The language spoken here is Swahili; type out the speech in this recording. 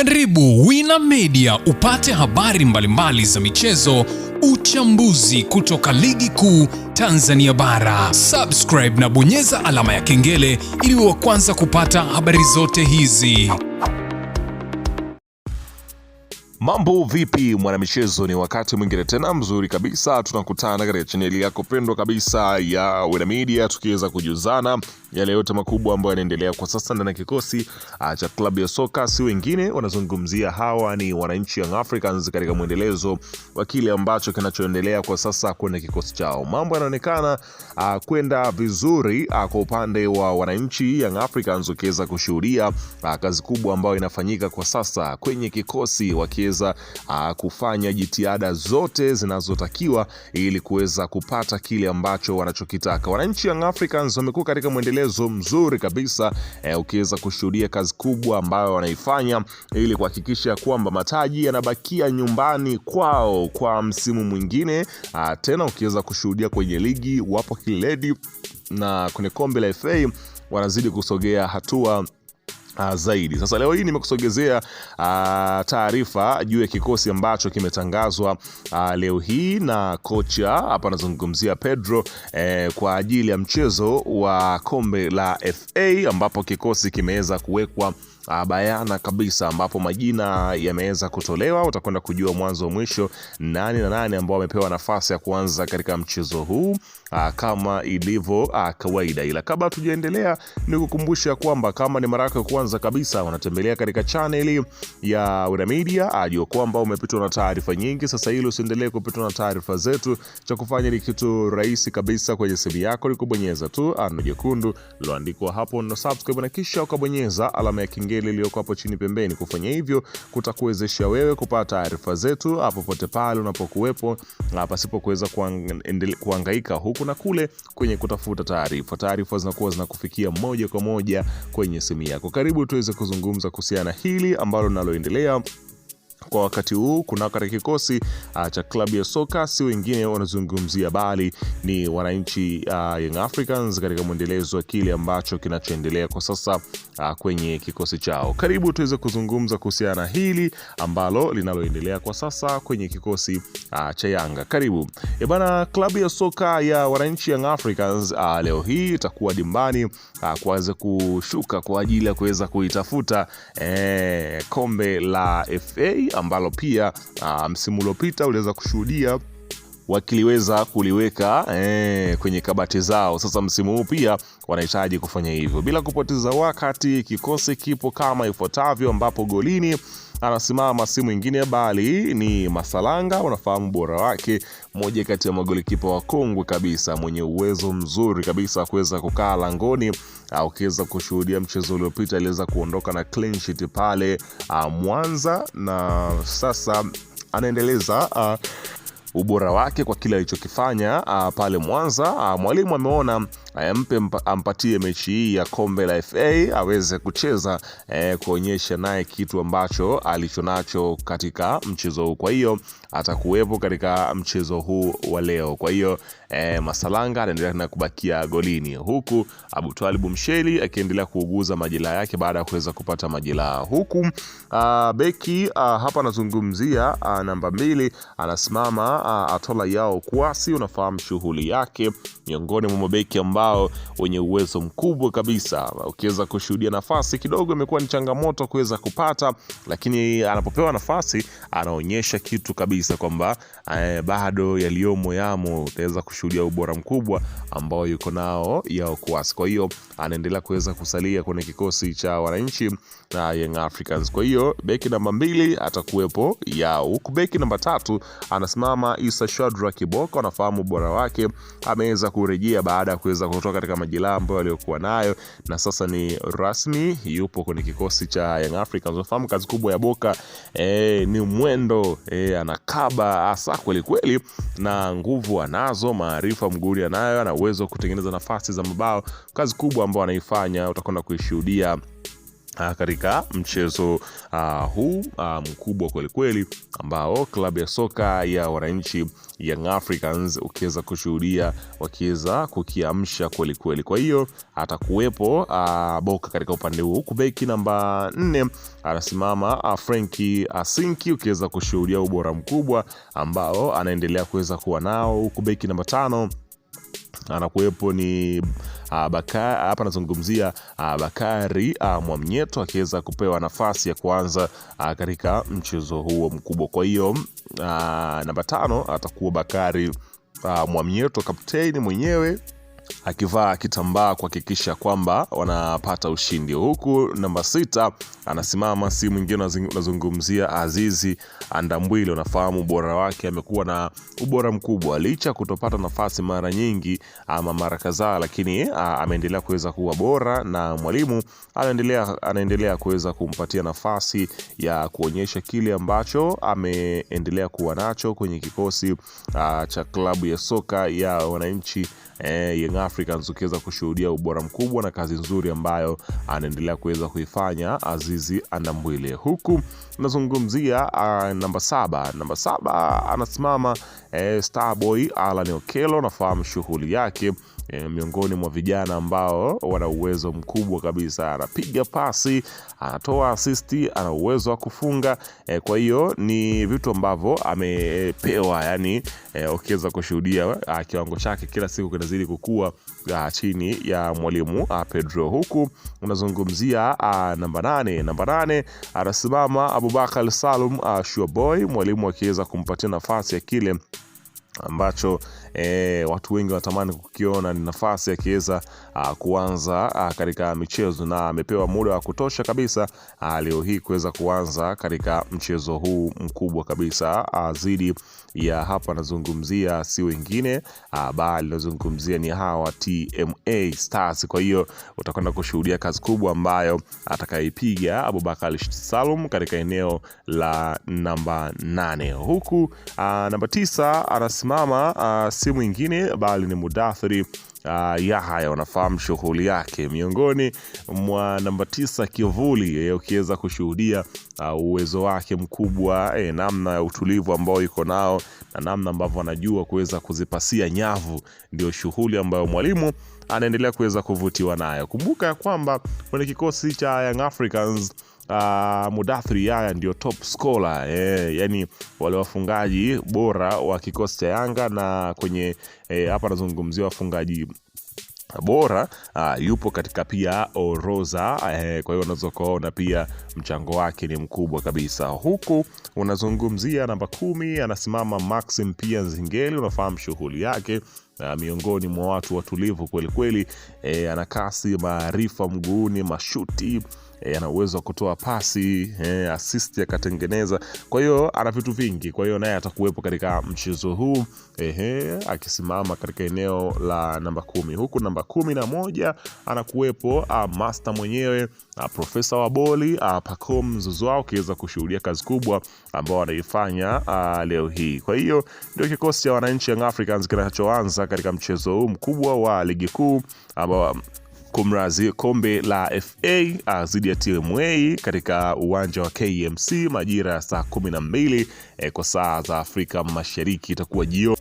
Karibu Wina Media upate habari mbalimbali za michezo, uchambuzi kutoka ligi kuu Tanzania bara. Subscribe na bonyeza alama ya kengele ili uwe wa kwanza kupata habari zote hizi. Mambo vipi mwanamichezo, ni wakati mwingine tena mzuri kabisa tunakutana katika chaneli yako pendwa kabisa ya Wina Media, tukiweza kujuzana yale yote makubwa ambayo yanaendelea kwa sasa ndani ya kikosi cha klabu ya soka. Si wengine wanazungumzia, hawa ni wananchi Young Africans katika mwendelezo wa kile ambacho kinachoendelea kwa sasa kwenye kikosi chao. Mambo yanaonekana kwenda vizuri kwa upande wa wananchi Young Africans, ukiweza kushuhudia kazi kubwa ambayo inafanyika kwa sasa kwenye kikosi, wakiweza kufanya jitihada zote zinazotakiwa ili kuweza kupata kile ambacho wanachokitaka. Wananchi Young Africans wamekuwa katika mwendelezo mzuri kabisa, ukiweza kushuhudia kazi kubwa ambayo wanaifanya ili kuhakikisha kwamba mataji yanabakia nyumbani kwao kwa msimu mwingine. Tena ukiweza kushuhudia kwenye ligi wapo kileleni, na kwenye kombe la FA wanazidi kusogea hatua zaidi. Sasa leo hii nimekusogezea taarifa juu ya kikosi ambacho kimetangazwa leo hii na kocha hapa, nazungumzia Pedro, kwa ajili ya mchezo wa kombe la FA, ambapo kikosi kimeweza kuwekwa bayana kabisa, ambapo majina yameweza kutolewa. Utakwenda kujua mwanzo wa mwisho nani na nani ambao wamepewa nafasi ya kuanza katika mchezo huu kama ilivyo kawaida. Ila kabla tujaendelea, ni kukumbusha kwamba kama ni mara yako ya kwanza kabisa unatembelea katika channel ya Wina Media, ajua kwamba umepitwa na taarifa nyingi. Sasa hilo usiendelee kupitwa na taarifa zetu, cha kufanya ni kitu rahisi kabisa. Kwenye simu yako ni kubonyeza tu neno jekundu liloandikwa hapo na subscribe, na kisha ukabonyeza alama ya kengele iliyoko hapo chini pembeni. Kufanya hivyo kutakuwezesha wewe kupata taarifa zetu hapo pote pale unapokuwepo, pasipo kuweza kuhangaika huku na kule kwenye kutafuta taarifa. Taarifa zinakuwa zinakufikia moja kwa moja kwenye simu yako. Karibu tuweze kuzungumza kuhusiana hili ambalo linaloendelea kwa wakati huu kuna katika kikosi cha klabu ya soka. Si wengine wanazungumzia bali ni wananchi Young Africans katika mwendelezo wa kile ambacho kinachoendelea kwa sasa kwenye kikosi chao. Karibu tuweze kuzungumza kuhusiana hili ambalo linaloendelea kwa sasa kwenye kikosi cha Yanga. Karibu. Bana, klabu ya soka ya wananchi Young Africans leo hii itakuwa dimbani kuweza kushuka kwa ajili ya kuweza kuitafuta kombe la FA, ambalo pia msimu uliopita uliweza kushuhudia wakiliweza kuliweka kwenye kabati zao. Sasa msimu huu pia wanahitaji kufanya hivyo. Bila kupoteza wakati, kikosi kipo kama ifuatavyo, ambapo golini anasimama si mwingine bali ni Masalanga. Unafahamu bora wake, moja kati ya magolikipa wakongwe kabisa, mwenye uwezo mzuri kabisa kuweza kukaa langoni. Ukiweza kushuhudia mchezo uliopita aliweza kuondoka na clean sheet pale Mwanza, na sasa anaendeleza ubora wake kwa kile alichokifanya pale Mwanza. Mwalimu ameona ampatie mechi hii ya kombe la FA aweze kucheza, kuonyesha naye kitu ambacho alichonacho katika mchezo huu. Kwa hiyo atakuwepo katika mchezo huu wa leo. Kwa hiyo Masalanga anaendelea na kubakia golini, huku Abutwalibu Msheli akiendelea kuuguza majeraha yake baada ya kuweza kupata majeraha. Huku beki hapa anazungumzia namba 2 anasimama Atola Yao Kwasi. Unafahamu shughuli yake, miongoni mwa mabeki ambao wenye uwezo mkubwa kabisa. Ukiweza kushuhudia nafasi kidogo imekuwa ni changamoto kuweza kupata, lakini anapopewa nafasi anaonyesha kitu kabisa kwamba bado yaliyomo yamo. Utaweza kushuhudia ubora mkubwa ambao yuko nao Yao Kwasi. Kwa hiyo anaendelea kuweza kusalia kwenye kikosi cha wananchi na Young Africans. Kwa hiyo beki namba 2 atakuwepo Yao, huku beki namba 3 anasimama Isa Shadrack Kiboko. Anafahamu ubora wake, ameweza kurejea baada ya kuweza kutoka katika majeraha ambayo aliyokuwa nayo, na sasa ni rasmi yupo kwenye kikosi cha Young Africans. Unafahamu kazi kubwa ya Boka ni mwendo, anakaba hasa kweli kweli, na nguvu anazo, maarifa mguri anayo, ana uwezo kutengeneza nafasi za mabao. Kazi kubwa ambayo anaifanya utakwenda kuishuhudia katika mchezo huu mkubwa kweli kweli ambao klabu ya soka ya wananchi Young Africans ukiweza kushuhudia wakiweza kukiamsha kweli kweli. Kwa hiyo atakuwepo Boka katika upande huu, huku beki namba 4 anasimama Frenkie Asinki, ukiweza kushuhudia ubora mkubwa ambao anaendelea kuweza kuwa nao, huku beki namba 5 anakuwepo ni hapa nazungumzia Bakari Mwamnyeto, akiweza kupewa nafasi ya kuanza katika mchezo huo mkubwa. Kwa hiyo namba 5 atakuwa Bakari Mwamnyeto, kapteni mwenyewe, akivaa kitambaa kuhakikisha kwamba wanapata ushindi, huku namba 6 anasimama si mwingine, nazungumzia Azizi Andambwile. Unafahamu ubora wake, amekuwa na ubora mkubwa licha kutopata nafasi mara nyingi ama mara kadhaa, lakini ameendelea kuweza kuwa bora, na mwalimu anaendelea kuweza kumpatia nafasi ya kuonyesha kile ambacho ameendelea kuwa nacho kwenye kikosi cha klabu ya soka ya wananchi Young Africans, ukiweza kushuhudia ubora mkubwa na kazi nzuri ambayo anaendelea kuweza kuifanya Azizi Andambwile. Huku nazungumzia namba 7 anasimama Starboy Alan Okello. Nafahamu shughuli yake, miongoni mwa vijana ambao wana uwezo mkubwa kabisa, anapiga pasi, anatoa asisti, ana uwezo wa kufunga. Kwa hiyo ni vitu ambavyo amepewa, yani ukiweza kushuhudia kiwango chake kila siku kinazidi kukua chini ya mwalimu Pedro. Huku unazungumzia namba 8 anasimama Abubakar Salum Shuaboy, mwalimu akiweza kumpatia nafasi ya kile ambacho watu wengi wanatamani kukiona, ni nafasi akiweza kuanza katika michezo, na amepewa muda wa kutosha kabisa leo hii kuweza kuanza katika mchezo huu mkubwa kabisa dhidi ya, hapa nazungumzia si wengine bali nazungumzia ni hawa TMA Stars. Kwa hiyo utakwenda kushuhudia kazi kubwa ambayo atakaipiga Abubakar Salum katika eneo la namba 8. Huku namba 9 anasimama si mwingine bali ni Mudathiri Yahya. Unafahamu shughuli yake, miongoni mwa namba 9 kivuli, ukiweza kushuhudia uwezo wake mkubwa, namna ya utulivu ambao iko nao na namna ambavyo anajua kuweza kuzipasia nyavu, ndio shughuli ambayo mwalimu anaendelea kuweza kuvutiwa nayo. Kumbuka ya kwamba kwenye kikosi cha Young Africans Mudathiri Yahya ndio top scorer, yani wale wafungaji bora wa kikosi cha Yanga, na kwenye hapa nazungumzia wafungaji bora yupo katika pia orodha. Kwa hiyo unaweza kuona pia mchango wake ni mkubwa kabisa. Huku unazungumzia namba 10 anasimama Maxim pia Nzingeli. Unafahamu shughuli yake, miongoni mwa watu watulivu kweli kweli, ana kasi, maarifa mguuni, mashuti, ana uwezo wa kutoa pasi, assist akatengeneza. Kwa hiyo ana vitu vingi. Kwa hiyo naye atakuwepo katika mchezo huu akisimama katika eneo la namba 10. Huku namba 11 anakuwepo master mwenyewe, profesa wa boli Pacome Zouzoua, ukiweza kushuhudia kazi kubwa ambao anaifanya leo hii. Kwa hiyo ndio kikosi cha wananchi Young Africans kinachoanza katika mchezo huu mkubwa wa ligi kuu ambao kumrazi kombe la FA dhidi ya TMA katika uwanja wa KMC majira ya saa 12 kwa saa za Afrika Mashariki. Itakuwa jioni.